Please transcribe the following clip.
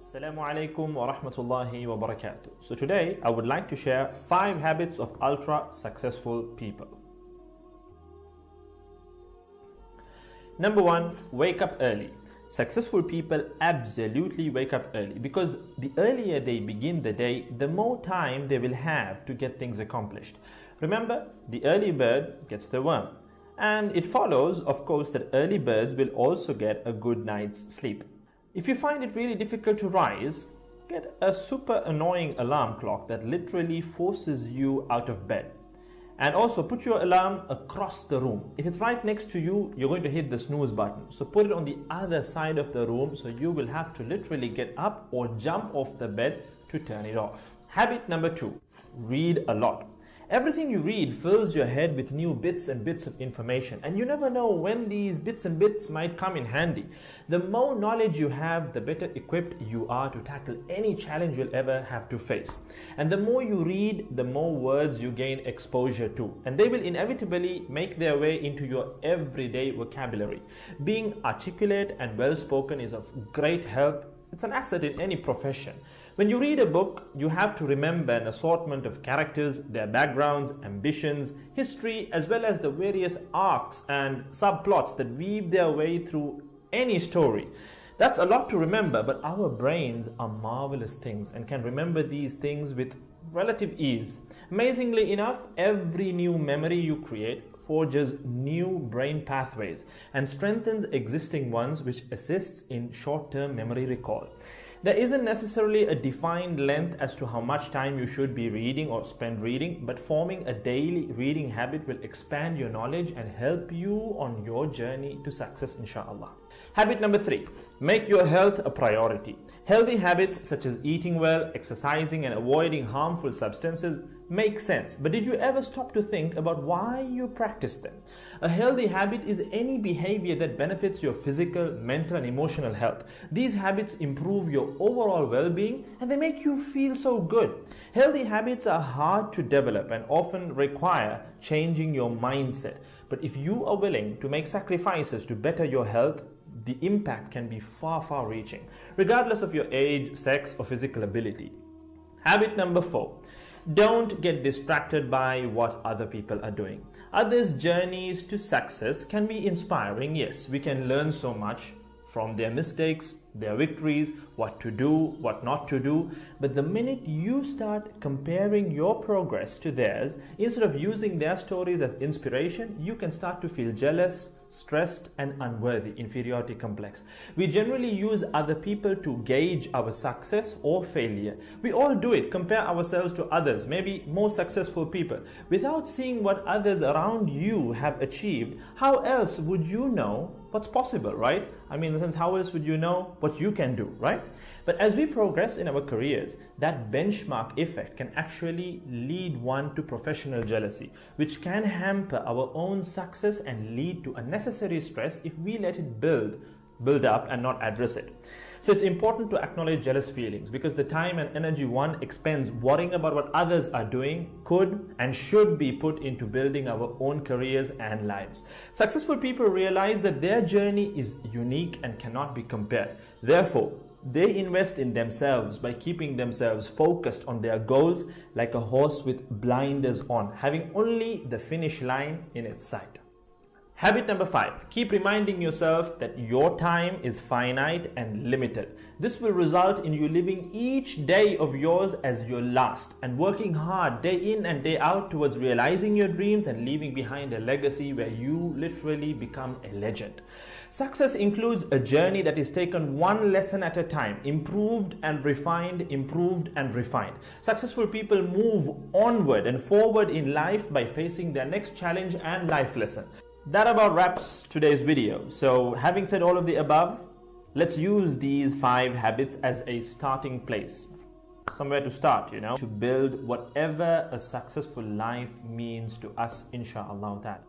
Assalaamu Alaikum wa Rahmatullahi wa Barakaathuhu. So today I would like to share 5 habits of ultra successful people. Number 1, wake up early. Successful people absolutely wake up early because the earlier they begin the day, the more time they will have to get things accomplished. Remember, the early bird gets the worm. And it follows, of course, that early birds will also get a good night's sleep. If you find it really difficult to rise, get a super annoying alarm clock that literally forces you out of bed. And also put your alarm across the room. If it's right next to you, you're going to hit the snooze button. So put it on the other side of the room so you will have to literally get up or jump off the bed to turn it off. Habit number 2, read a lot. Everything you read fills your head with new bits and bits of information, and you never know when these bits and bits might come in handy. The more knowledge you have, the better equipped you are to tackle any challenge you'll ever have to face. And the more you read, the more words you gain exposure to, and they will inevitably make their way into your everyday vocabulary. Being articulate and well-spoken is of great help. It's an asset in any profession. When you read a book, you have to remember an assortment of characters, their backgrounds, ambitions, history, as well as the various arcs and subplots that weave their way through any story. That's a lot to remember, but our brains are marvelous things and can remember these things with relative ease. Amazingly enough, every new memory you create forges new brain pathways and strengthens existing ones, which assists in short-term memory recall. There isn't necessarily a defined length as to how much time you should be reading or spend reading, but forming a daily reading habit will expand your knowledge and help you on your journey to success, inshallah. Habit number 3, make your health a priority. Healthy habits such as eating well, exercising, and avoiding harmful substances make sense, but did you ever stop to think about why you practice them? A healthy habit is any behavior that benefits your physical, mental, and emotional health. These habits improve your overall well-being and they make you feel so good. Healthy habits are hard to develop and often require changing your mindset. But if you are willing to make sacrifices to better your health, the impact can be far reaching, regardless of your age, sex, or physical ability. Habit number 4. Don't get distracted by what other people are doing. Others' journeys to success can be inspiring. Yes, we can learn so much from their mistakes, their victories, what to do, what not to do. But the minute you start comparing your progress to theirs, instead of using their stories as inspiration, you can start to feel jealous, stressed, and unworthy, inferiority complex. We generally use other people to gauge our success or failure. We all do it, compare ourselves to others, maybe more successful people. Without seeing what others around you have achieved, how else would you know what's possible, right? I mean, in the sense, how else would you know what you can do, right? But as we progress in our careers, that benchmark effect can actually lead one to professional jealousy, which can hamper our own success and lead to unnecessary stress if we let it build up and not address it. So it's important to acknowledge jealous feelings because the time and energy one expends worrying about what others are doing could and should be put into building our own careers and lives. Successful people realize that their journey is unique and cannot be compared. Therefore, they invest in themselves by keeping themselves focused on their goals like a horse with blinders on, having only the finish line in its sight. Habit number 5, keep reminding yourself that your time is finite and limited. This will result in you living each day of yours as your last and working hard day in and day out towards realizing your dreams and leaving behind a legacy where you literally become a legend. Success includes a journey that is taken one lesson at a time, improved and refined, improved and refined. Successful people move onward and forward in life by facing their next challenge and life lesson. That about wraps today's video. So having said all of the above, let's use these 5 habits as a starting place. Somewhere to start, to build whatever a successful life means to us, inshallah.